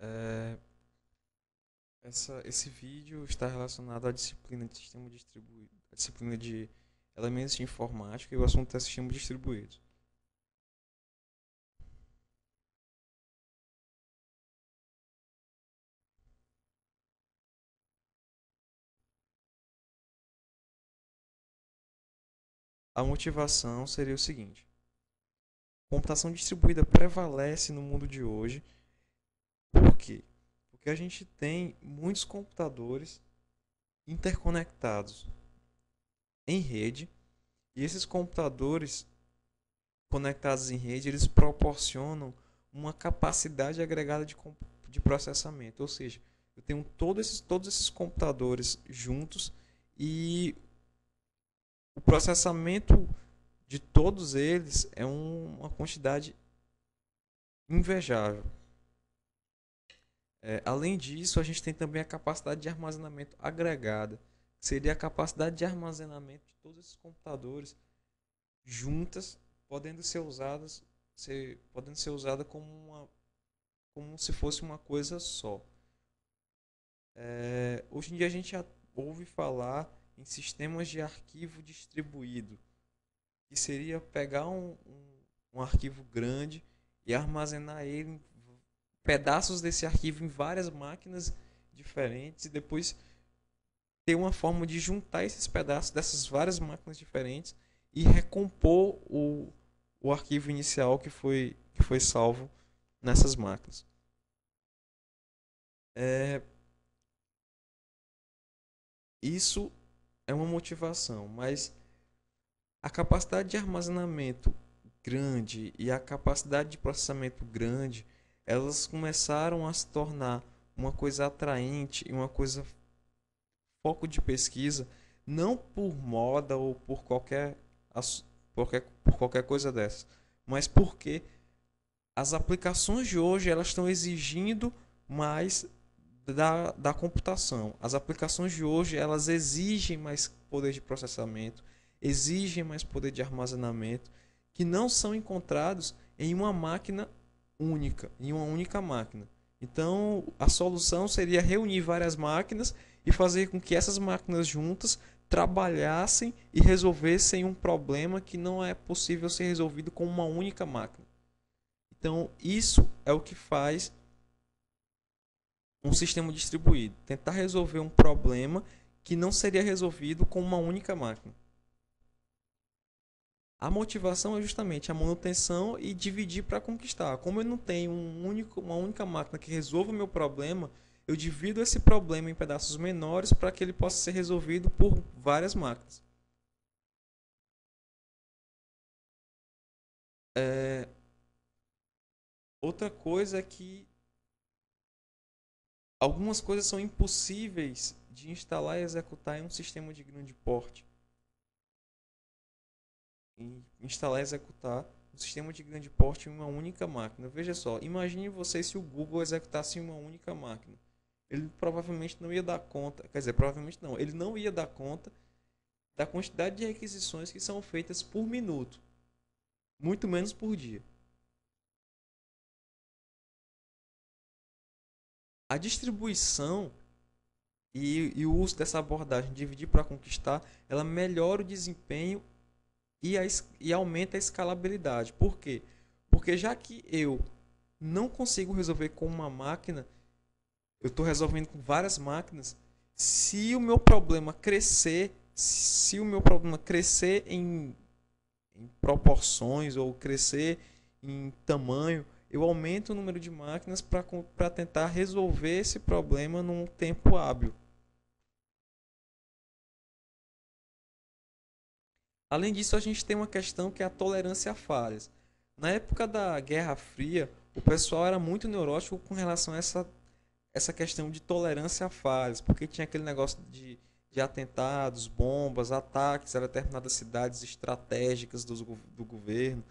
É, esse vídeo está relacionado à disciplina de sistema distribuído, à disciplina de elementos de informática e o assunto é sistema distribuído. A motivação seria o seguinte: computação distribuída prevalece no mundo de hoje. Por quê? Porque a gente tem muitos computadores interconectados em rede e esses computadores conectados em rede eles proporcionam uma capacidade agregada de processamento, ou seja, eu tenho todos esses computadores juntos e o processamento de todos eles é uma quantidade invejável. Além disso, a gente tem também a capacidade de armazenamento agregada, que seria a capacidade de armazenamento de todos esses computadores juntas, podendo ser usadas, podendo ser usada como se fosse uma coisa só. Hoje em dia a gente já ouve falar em sistemas de arquivo distribuído, que seria pegar um arquivo grande e armazenar ele em pedaços desse arquivo em várias máquinas diferentes e depois ter uma forma de juntar esses pedaços dessas várias máquinas diferentes e recompor o arquivo inicial que foi salvo nessas máquinas. É, isso é uma motivação, mas a capacidade de armazenamento grande e a capacidade de processamento grande, elas começaram a se tornar uma coisa atraente e uma coisa foco de pesquisa, não por moda ou por qualquer coisa dessas, mas porque as aplicações de hoje elas estão exigindo mais da computação. As aplicações de hoje elas exigem mais poder de processamento, exigem mais poder de armazenamento, que não são encontrados em uma máquina única, em uma única máquina. Então, a solução seria reunir várias máquinas e fazer com que essas máquinas juntas trabalhassem e resolvessem um problema que não é possível ser resolvido com uma única máquina. Então, isso é o que faz um sistema distribuído, tentar resolver um problema que não seria resolvido com uma única máquina. A motivação é justamente a manutenção e dividir para conquistar. Como eu não tenho uma única máquina que resolva o meu problema, eu divido esse problema em pedaços menores para que ele possa ser resolvido por várias máquinas. É, Outra coisa é que algumas coisas são impossíveis de instalar e executar em um sistema de grande porte. E instalar e executar um sistema de grande porte em uma única máquina. Veja só, imagine você se o Google executasse em uma única máquina. Ele provavelmente não ia dar conta, quer dizer, provavelmente não, ele não ia dar conta da quantidade de requisições que são feitas por minuto, muito menos por dia. A distribuição e o uso dessa abordagem, dividir para conquistar, ela melhora o desempenho e aumenta a escalabilidade. Por quê? Porque já que eu não consigo resolver com uma máquina, eu estou resolvendo com várias máquinas. Se o meu problema crescer em proporções ou crescer em tamanho, eu aumento o número de máquinas para tentar resolver esse problema num tempo hábil. Além disso, a gente tem uma questão que é a tolerância a falhas. Na época da Guerra Fria, o pessoal era muito neurótico com relação a essa questão de tolerância a falhas, porque tinha aquele negócio de atentados, bombas, ataques a determinadas cidades estratégicas do governo,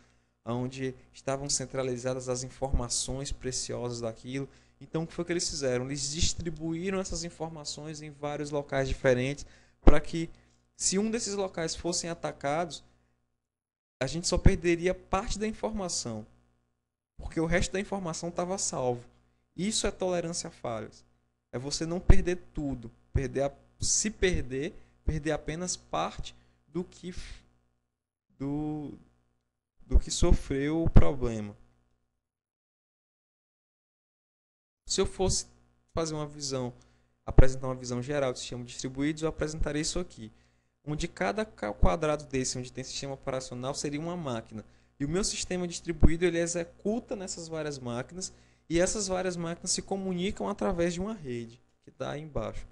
onde estavam centralizadas as informações preciosas daquilo. Então, o que foi que eles fizeram? Eles distribuíram essas informações em vários locais diferentes para que, se um desses locais fossem atacados, a gente só perderia parte da informação, porque o resto da informação estava salvo. Isso é tolerância a falhas. É você não perder tudo, se perder, perder apenas parte do que do, do que sofreu o problema. Se eu fosse fazer uma visão, apresentar uma visão geral de sistemas distribuídos, eu apresentaria isso aqui, onde cada quadrado desse, onde tem sistema operacional, seria uma máquina. E o meu sistema distribuído ele executa nessas várias máquinas e essas várias máquinas se comunicam através de uma rede que está aí embaixo.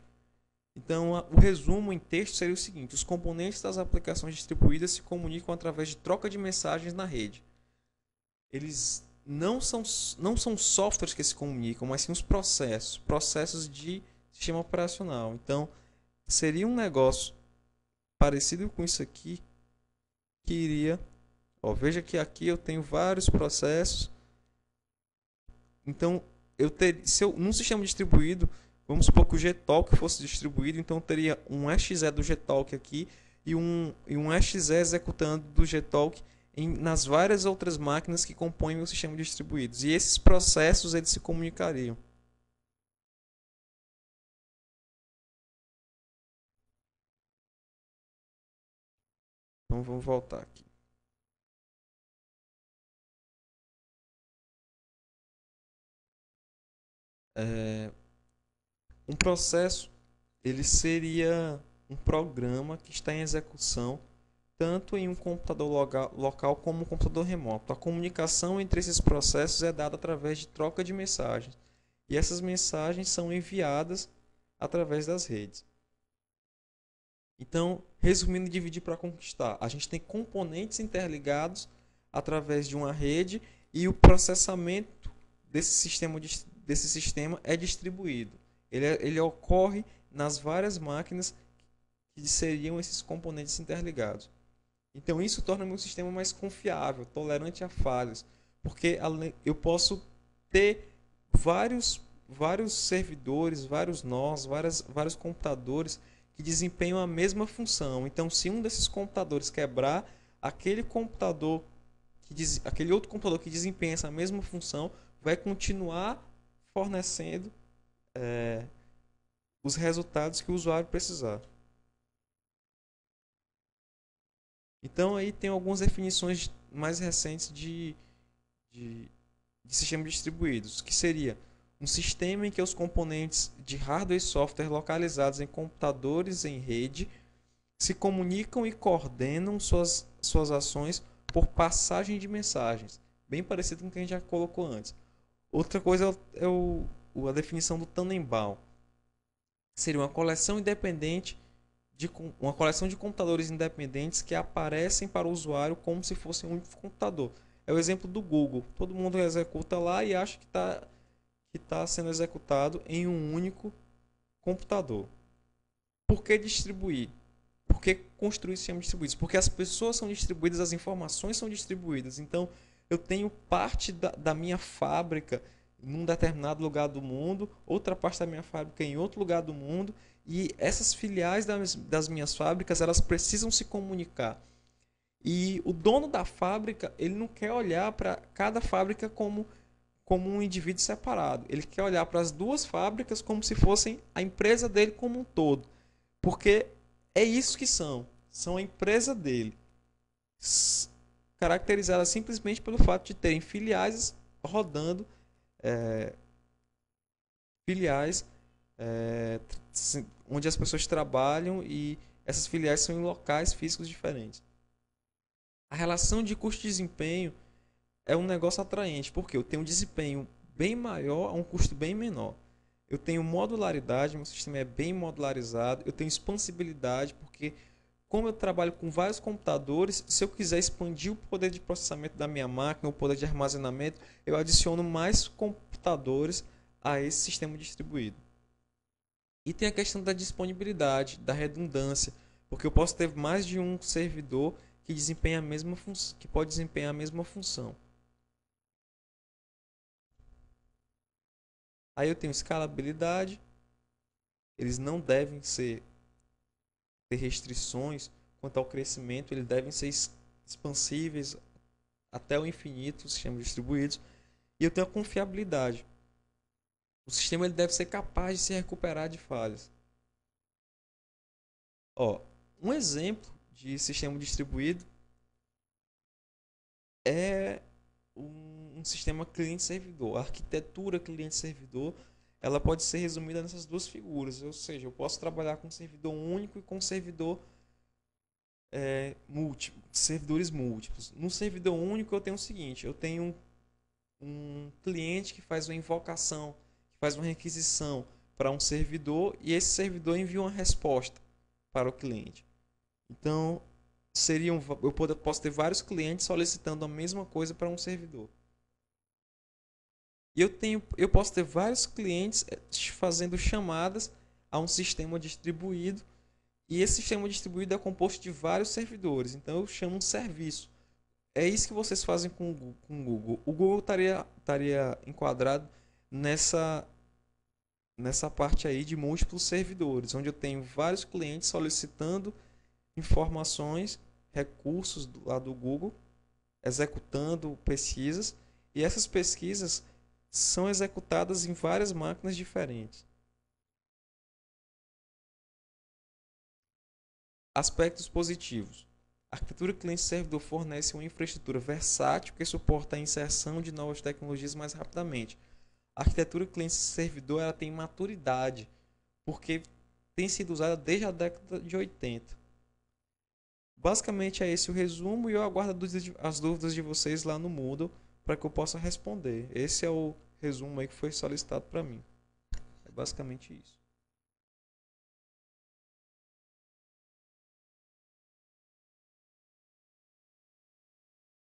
Então, o resumo em texto seria o seguinte: os componentes das aplicações distribuídas se comunicam através de troca de mensagens na rede. Eles não são softwares que se comunicam, mas sim os processos de sistema operacional. Então, seria um negócio parecido com isso aqui, que iria... Ó, veja que aqui eu tenho vários processos. Então, num sistema distribuído, vamos supor que o Gtalk fosse distribuído, então eu teria um exe do Gtalk aqui e um exe executando do Gtalk nas várias outras máquinas que compõem o sistema distribuído. E esses processos eles se comunicariam. Então vamos voltar aqui. É, um processo ele seria um programa que está em execução tanto em um computador local como um computador remoto. A comunicação entre esses processos é dada através de troca de mensagens. E essas mensagens são enviadas através das redes. Então, resumindo, dividir para conquistar. A gente tem componentes interligados através de uma rede e o processamento desse sistema é distribuído. Ele ocorre nas várias máquinas que seriam esses componentes interligados. Então isso torna meu sistema mais confiável, tolerante a falhas, porque eu posso ter vários servidores, vários nós, vários computadores que desempenham a mesma função. Então, se um desses computadores quebrar, aquele outro computador que desempenha essa mesma função vai continuar fornecendo os resultados que o usuário precisar. Então aí tem algumas definições mais recentes de, de sistemas distribuídos, que seria um sistema em que os componentes de hardware e software localizados em computadores em rede se comunicam e coordenam suas ações por passagem de mensagens, bem parecido com o que a gente já colocou antes. Outra coisa a definição do Tannenbaum. Seria uma coleção de computadores independentes que aparecem para o usuário como se fosse um único computador. É o exemplo do Google. Todo mundo executa lá e acha que tá sendo executado em um único computador. Por que distribuir? Por que construir sistemas distribuídos? Porque as pessoas são distribuídas, as informações são distribuídas. Então, eu tenho parte da minha fábrica num determinado lugar do mundo, outra parte da minha fábrica em outro lugar do mundo, e essas filiais das minhas fábricas, elas precisam se comunicar. E o dono da fábrica, ele não quer olhar para cada fábrica como um indivíduo separado. Ele quer olhar para as duas fábricas como se fossem a empresa dele como um todo. Porque é isso que são a empresa dele, caracterizada simplesmente pelo fato de terem filiais rodando, é, filiais é, onde as pessoas trabalham e essas filiais são em locais físicos diferentes. A relação de custo-desempenho é um negócio atraente, porque eu tenho um desempenho bem maior a um custo bem menor. Eu tenho modularidade, meu sistema é bem modularizado, eu tenho expansibilidade, porque como eu trabalho com vários computadores, se eu quiser expandir o poder de processamento da minha máquina, o poder de armazenamento, eu adiciono mais computadores a esse sistema distribuído. E tem a questão da disponibilidade, da redundância, porque eu posso ter mais de um servidor que desempenha a mesma que pode desempenhar a mesma função. Aí eu tenho escalabilidade, eles não devem ter restrições quanto ao crescimento, eles devem ser expansíveis até o infinito, os sistemas distribuídos. E eu tenho a confiabilidade. O sistema ele deve ser capaz de se recuperar de falhas. Ó, um exemplo de sistema distribuído é um sistema cliente-servidor. A arquitetura cliente-servidor, ela pode ser resumida nessas duas figuras. Ou seja, eu posso trabalhar com servidor único e com servidor múltiplo, servidores múltiplos. No servidor único eu tenho o seguinte, eu tenho um cliente que faz uma invocação, que faz uma requisição para um servidor e esse servidor envia uma resposta para o cliente. Então, eu posso ter vários clientes solicitando a mesma coisa para um servidor. E eu posso ter vários clientes fazendo chamadas a um sistema distribuído. E esse sistema distribuído é composto de vários servidores. Então eu chamo um serviço. É isso que vocês fazem com o Google. O Google estaria enquadrado nessa parte aí de múltiplos servidores, onde eu tenho vários clientes solicitando informações, recursos lá do Google, executando pesquisas, e essas pesquisas são executadas em várias máquinas diferentes. Aspectos positivos. A arquitetura cliente-servidor fornece uma infraestrutura versátil que suporta a inserção de novas tecnologias mais rapidamente. A arquitetura cliente-servidor ela tem maturidade, porque tem sido usada desde a década de 80. Basicamente é esse o resumo e eu aguardo as dúvidas de vocês lá no Moodle para que eu possa responder. Esse é o resumo aí que foi solicitado para mim. É basicamente isso.